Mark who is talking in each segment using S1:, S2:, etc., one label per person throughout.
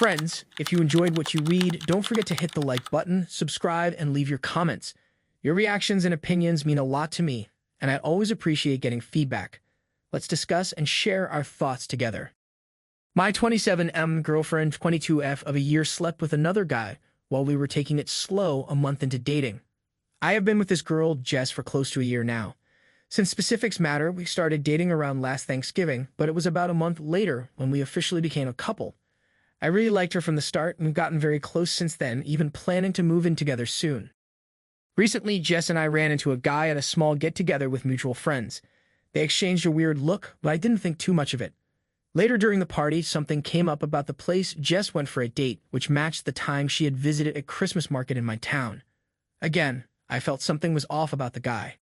S1: Friends, if you enjoyed what you read, don't forget to hit the like button, subscribe, and leave your comments. Your reactions and opinions mean a lot to me, and I always appreciate getting feedback. Let's discuss and share our thoughts together. My 27M girlfriend, 22F of a year, slept with another guy while we were taking it slow a month into dating. I have been with this girl, Jess, for close to a year now. Since specifics matter, we started dating around last Thanksgiving, but it was about a month later when we officially became a couple. I really liked her from the start, and we've gotten very close since then, even planning to move in together soon. Recently, Jess and I ran into a guy at a small get-together with mutual friends. They exchanged a weird look, but I didn't think too much of it. Later during the party, something came up about the place Jess went for a date, which matched the time she had visited a Christmas market in my town. Again, I felt something was off about the guy.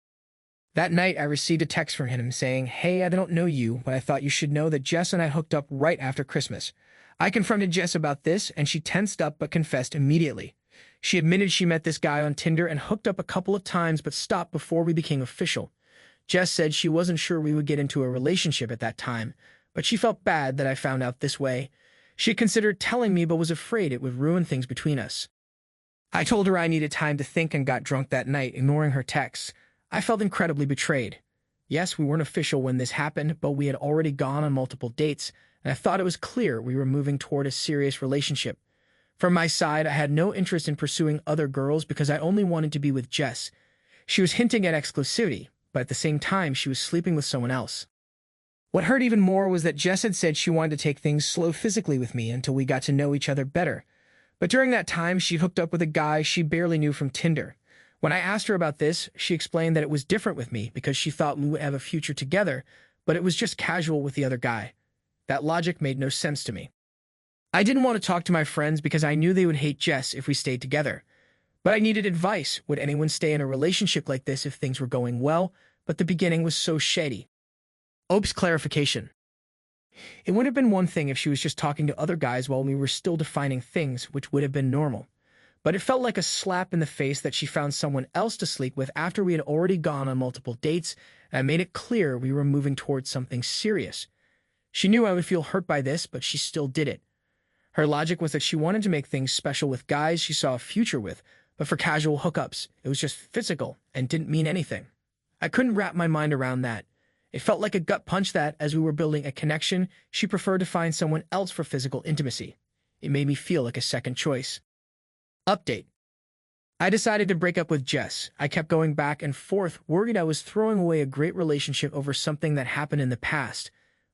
S1: That night, I received a text from him saying, "Hey, I don't know you, but I thought you should know that Jess and I hooked up right after Christmas." I confronted Jess about this, and she tensed up but confessed immediately. She admitted she met this guy on Tinder and hooked up a couple of times but stopped before we became official. Jess said she wasn't sure we would get into a relationship at that time, but she felt bad that I found out this way. She had considered telling me but was afraid it would ruin things between us. I told her I needed time to think and got drunk that night, ignoring her texts. I felt incredibly betrayed. Yes, we weren't official when this happened, but we had already gone on multiple dates, and I thought it was clear we were moving toward a serious relationship. From my side, I had no interest in pursuing other girls because I only wanted to be with Jess. She was hinting at exclusivity, but at the same time, she was sleeping with someone else. What hurt even more was that Jess had said she wanted to take things slow physically with me until we got to know each other better. But during that time, she hooked up with a guy she barely knew from Tinder. When I asked her about this, she explained that it was different with me because she thought we would have a future together, but it was just casual with the other guy. That logic made no sense to me. I didn't want to talk to my friends because I knew they would hate Jess if we stayed together. But I needed advice. Would anyone stay in a relationship like this if things were going well, but the beginning was so shady? Oops, clarification. It would have been one thing if she was just talking to other guys while we were still defining things, which would have been normal. But it felt like a slap in the face that she found someone else to sleep with after we had already gone on multiple dates, and I made it clear we were moving towards something serious. She knew I would feel hurt by this, but she still did it. Her logic was that she wanted to make things special with guys she saw a future with, but for casual hookups, it was just physical and didn't mean anything. I couldn't wrap my mind around that. It felt like a gut punch that, as we were building a connection, she preferred to find someone else for physical intimacy. It made me feel like a second choice. Update. I decided to break up with Jess. I kept going back and forth, worried I was throwing away a great relationship over something that happened in the past.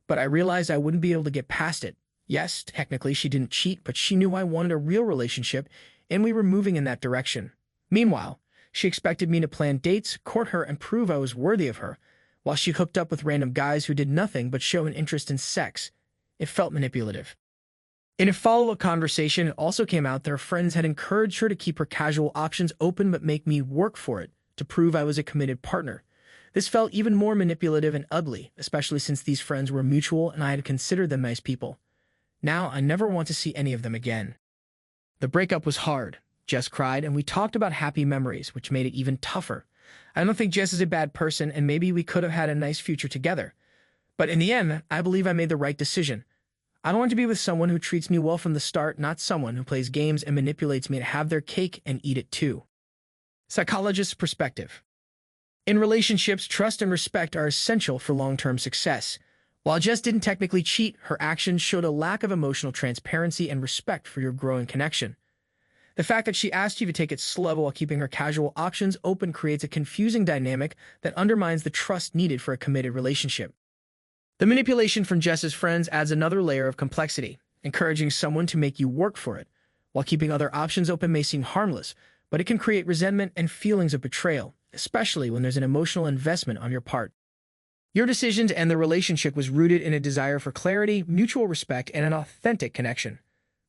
S1: But I realized I wouldn't be able to get past it. Yes, technically she didn't cheat, but she knew I wanted a real relationship, and we were moving in that direction. Meanwhile, she expected me to plan dates, court her, and prove I was worthy of her, while she hooked up with random guys who did nothing but show an interest in sex. It felt manipulative. In a follow-up conversation, it also came out that her friends had encouraged her to keep her casual options open but make me work for it, to prove I was a committed partner. This felt even more manipulative and ugly, especially since these friends were mutual and I had considered them nice people. Now I never want to see any of them again. The breakup was hard. Jess cried, and we talked about happy memories, which made it even tougher. I don't think Jess is a bad person, and maybe we could have had a nice future together. But in the end, I believe I made the right decision. I want to be with someone who treats me well from the start, not someone who plays games and manipulates me to have their cake and eat it too. Psychologist's perspective. In relationships, trust and respect are essential for long-term success. While Jess didn't technically cheat, her actions showed a lack of emotional transparency and respect for your growing connection. The fact that she asked you to take it slow while keeping her casual options open creates a confusing dynamic that undermines the trust needed for a committed relationship. The manipulation from Jess's friends adds another layer of complexity. Encouraging someone to make you work for it, while keeping other options open, may seem harmless, but it can create resentment and feelings of betrayal, especially when there's an emotional investment on your part. Your decision to end the relationship was rooted in a desire for clarity, mutual respect, and an authentic connection.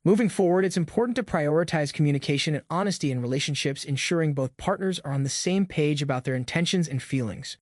S1: Moving forward, it's important to prioritize communication and honesty in relationships, ensuring both partners are on the same page about their intentions and feelings.